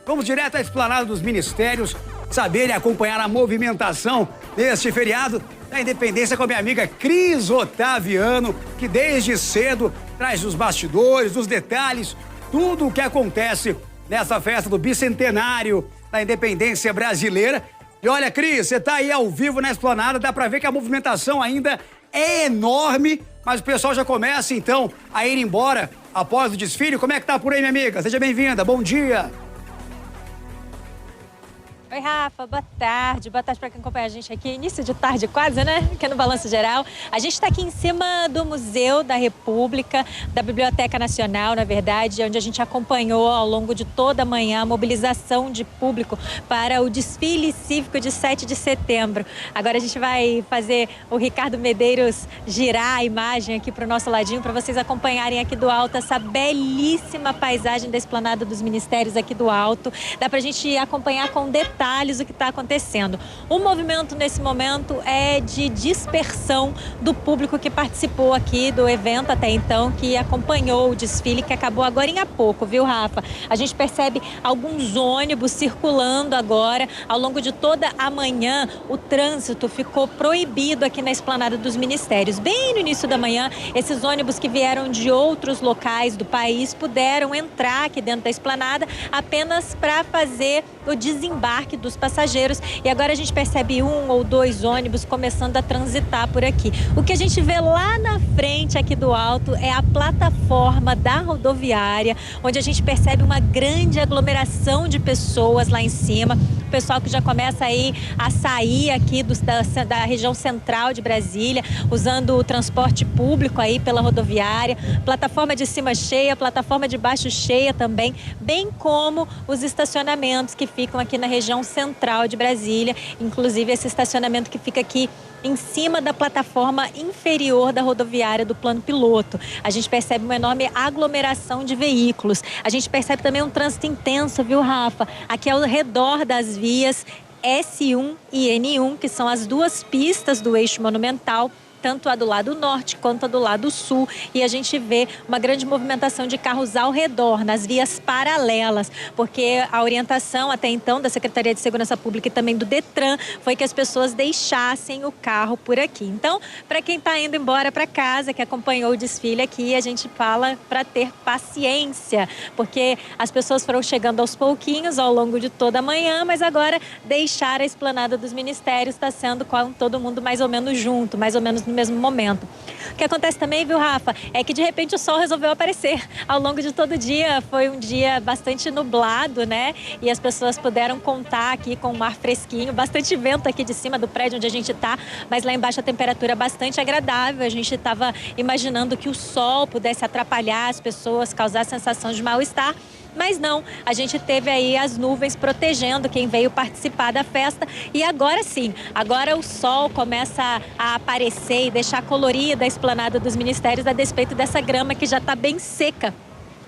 Vamos direto à esplanada dos ministérios, saber e acompanhar a movimentação deste feriado da Independência com a minha amiga Cris Otaviano, que desde cedo traz os bastidores, os detalhes, tudo o que acontece nessa festa do bicentenário da Independência brasileira. E olha, Cris, você tá aí ao vivo na esplanada, dá pra ver que a movimentação ainda é enorme, mas o pessoal já começa, então, a ir embora após o desfile. Como é que tá por aí, minha amiga? Seja bem-vinda, bom dia. Oi, Rafa, boa tarde para quem acompanha a gente aqui, início de tarde quase, né, aqui no Balanço Geral. A gente está aqui em cima do Museu da República, da Biblioteca Nacional, na verdade, onde a gente acompanhou ao longo de toda a manhã a mobilização de público para o desfile cívico de 7 de setembro. Agora a gente vai fazer o Ricardo Medeiros girar a imagem aqui para o nosso ladinho, para vocês acompanharem aqui do alto essa belíssima paisagem da esplanada dos ministérios aqui do alto. Dá para a gente acompanhar com detalhes o que está acontecendo. O movimento nesse momento é de dispersão do público que participou aqui do evento até então, que acompanhou o desfile, que acabou agora há pouco, viu, Rafa? A gente percebe alguns ônibus circulando agora. Ao longo de toda a manhã, o trânsito ficou proibido aqui na esplanada dos ministérios. Bem no início da manhã, esses ônibus que vieram de outros locais do país puderam entrar aqui dentro da esplanada apenas para fazer o desembarque dos passageiros, e agora a gente percebe 1 ou 2 ônibus começando a transitar por aqui. O que a gente vê lá na frente aqui do alto é a plataforma da rodoviária, onde a gente percebe uma grande aglomeração de pessoas lá em cima. O pessoal que já começa aí a sair aqui da região central de Brasília, usando o transporte público aí pela rodoviária, plataforma de cima cheia, plataforma de baixo cheia também, bem como os estacionamentos que ficam aqui na região central de Brasília, inclusive esse estacionamento que fica aqui em cima da plataforma inferior da rodoviária do plano piloto. A gente percebe uma enorme aglomeração de veículos. A gente percebe também um trânsito intenso, viu, Rafa? Aqui ao redor das vias S1 e N1, que são as duas pistas do eixo monumental, tanto a do lado norte quanto a do lado sul, e a gente vê uma grande movimentação de carros ao redor, nas vias paralelas, porque a orientação até então da Secretaria de Segurança Pública e também do Detran foi que as pessoas deixassem o carro por aqui. Então, para quem está indo embora para casa, que acompanhou o desfile aqui, a gente fala para ter paciência, porque as pessoas foram chegando aos pouquinhos ao longo de toda a manhã, mas agora deixar a esplanada dos ministérios está sendo com todo mundo mais ou menos junto, mais ou menos no mesmo momento. O que acontece também, viu, Rafa, é que de repente o sol resolveu aparecer. Ao longo de todo o dia foi um dia bastante nublado, né? E as pessoas puderam contar aqui com um ar fresquinho, bastante vento aqui de cima do prédio onde a gente está, mas lá embaixo a temperatura é bastante agradável. A gente estava imaginando que o sol pudesse atrapalhar as pessoas, causar sensação de mal-estar. Mas não, a gente teve aí as nuvens protegendo quem veio participar da festa, e agora sim, agora o sol começa a aparecer e deixar colorida a esplanada dos ministérios a despeito dessa grama que já está bem seca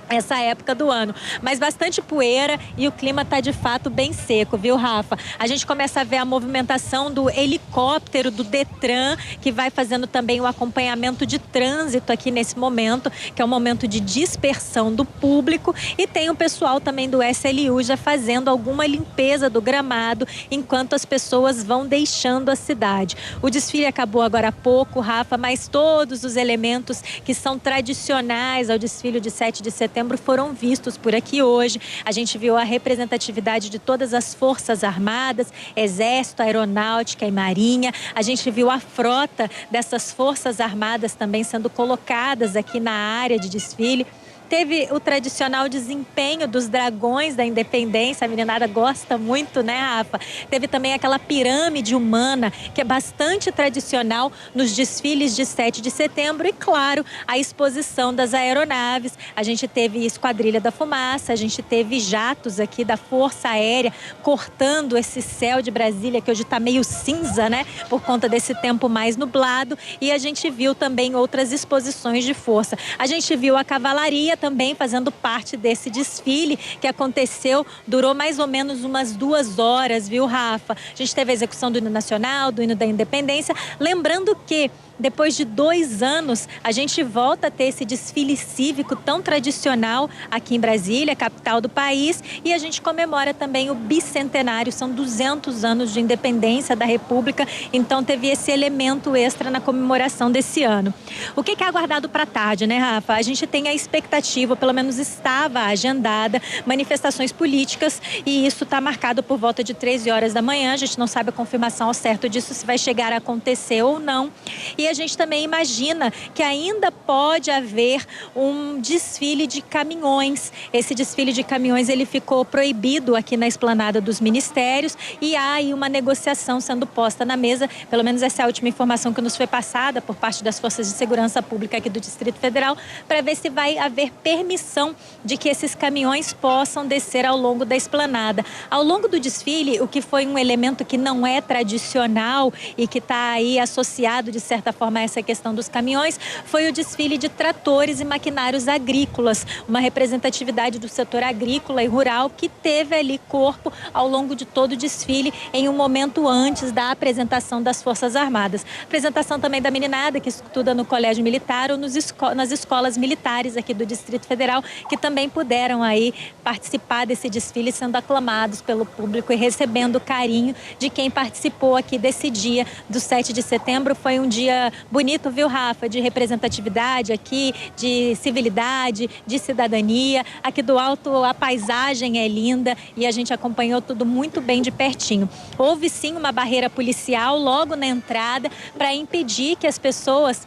essa época do ano, mas bastante poeira e o clima tá de fato bem seco, viu, Rafa? A gente começa a ver a movimentação do helicóptero do Detran, que vai fazendo também o acompanhamento de trânsito aqui nesse momento, que é um momento de dispersão do público, e tem o pessoal também do SLU já fazendo alguma limpeza do gramado enquanto as pessoas vão deixando a cidade. O desfile acabou agora há pouco, Rafa, mas todos os elementos que são tradicionais ao desfile de 7 de setembro foram vistos por aqui hoje. A gente viu a representatividade de todas as Forças Armadas, Exército, Aeronáutica e Marinha. A gente viu a frota dessas Forças Armadas também sendo colocadas aqui na área de desfile. Teve o tradicional desempenho dos dragões da Independência, a meninada gosta muito, né, Rafa? Teve também aquela pirâmide humana, que é bastante tradicional nos desfiles de 7 de setembro, e, claro, a exposição das aeronaves. A gente teve Esquadrilha da Fumaça, a gente teve jatos aqui da Força Aérea cortando esse céu de Brasília, que hoje está meio cinza, né, por conta desse tempo mais nublado, e a gente viu também outras exposições de força. A gente viu a cavalaria também fazendo parte desse desfile que aconteceu, durou mais ou menos umas 2 horas, viu, Rafa? A gente teve a execução do hino nacional, do hino da independência, lembrando que depois de 2 anos, a gente volta a ter esse desfile cívico tão tradicional aqui em Brasília, capital do país, e a gente comemora também o bicentenário, são 200 anos de independência da República, então teve esse elemento extra na comemoração desse ano. O que é aguardado para tarde, né, Rafa? A gente tem a expectativa, pelo menos estava agendada, manifestações políticas, e isso está marcado por volta de 13 horas da manhã. A gente não sabe a confirmação ao certo disso, se vai chegar a acontecer ou não. E a gente também imagina que ainda pode haver um desfile de caminhões. Esse desfile de caminhões ele ficou proibido aqui na esplanada dos ministérios e há aí uma negociação sendo posta na mesa, pelo menos essa é a última informação que nos foi passada por parte das forças de segurança pública aqui do Distrito Federal, para ver se vai haver permissão de que esses caminhões possam descer ao longo da esplanada. Ao longo do desfile, o que foi um elemento que não é tradicional e que está aí associado, de certa forma, a essa questão dos caminhões, foi o desfile de tratores e maquinários agrícolas, uma representatividade do setor agrícola e rural que teve ali corpo ao longo de todo o desfile em um momento antes da apresentação das Forças Armadas. Apresentação também da meninada que estuda no Colégio Militar ou nas escolas militares aqui do Distrito Federal, que também puderam aí participar desse desfile, sendo aclamados pelo público e recebendo o carinho de quem participou aqui desse dia do 7 de setembro. Foi um dia bonito, viu, Rafa? De representatividade aqui, de civilidade, de cidadania. Aqui do alto a paisagem é linda e a gente acompanhou tudo muito bem de pertinho. Houve sim uma barreira policial logo na entrada para impedir que as pessoas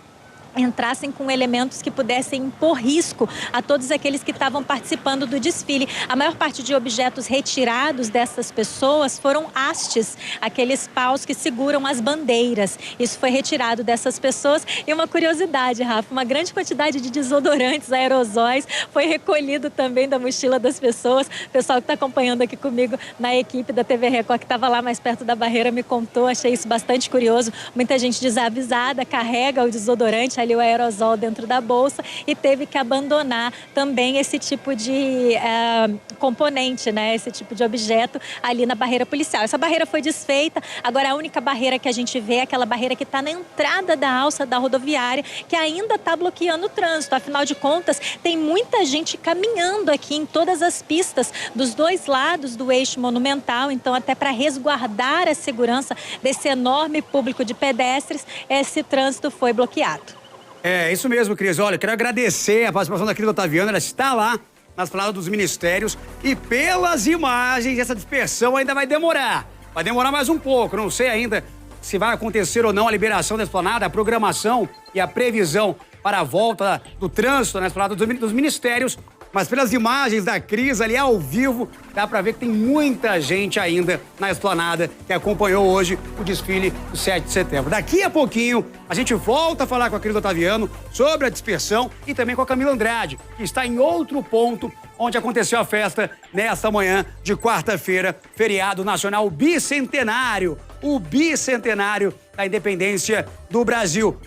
entrassem com elementos que pudessem impor risco a todos aqueles que estavam participando do desfile. A maior parte de objetos retirados dessas pessoas foram hastes, aqueles paus que seguram as bandeiras. Isso foi retirado dessas pessoas. E uma curiosidade, Rafa, uma grande quantidade de desodorantes, aerosóis, foi recolhido também da mochila das pessoas. O pessoal que está acompanhando aqui comigo na equipe da TV Record, que estava lá mais perto da barreira, me contou, achei isso bastante curioso. Muita gente desavisada carrega o desodorante, ali o aerosol dentro da bolsa, e teve que abandonar também esse tipo de componente, né? Esse tipo de objeto ali na barreira policial. Essa barreira foi desfeita, agora a única barreira que a gente vê é aquela barreira que está na entrada da alça da rodoviária, que ainda está bloqueando o trânsito. Afinal de contas, tem muita gente caminhando aqui em todas as pistas dos dois lados do eixo monumental, então até para resguardar a segurança desse enorme público de pedestres, esse trânsito foi bloqueado. É, isso mesmo, Cris. Olha, eu quero agradecer a participação da Cris Otaviano. Ela está lá nas planadas dos ministérios e pelas imagens, essa dispersão ainda vai demorar. Vai demorar mais um pouco. Não sei ainda se vai acontecer ou não a liberação da esplanada, a programação e a previsão para a volta do trânsito na esplanada dos ministérios. Mas pelas imagens da Cris ali ao vivo, dá pra ver que tem muita gente ainda na esplanada que acompanhou hoje o desfile do 7 de setembro. Daqui a pouquinho, a gente volta a falar com a Cris Otaviano sobre a dispersão e também com a Camila Andrade, que está em outro ponto onde aconteceu a festa nesta manhã de quarta-feira, feriado nacional bicentenário, o bicentenário da independência do Brasil.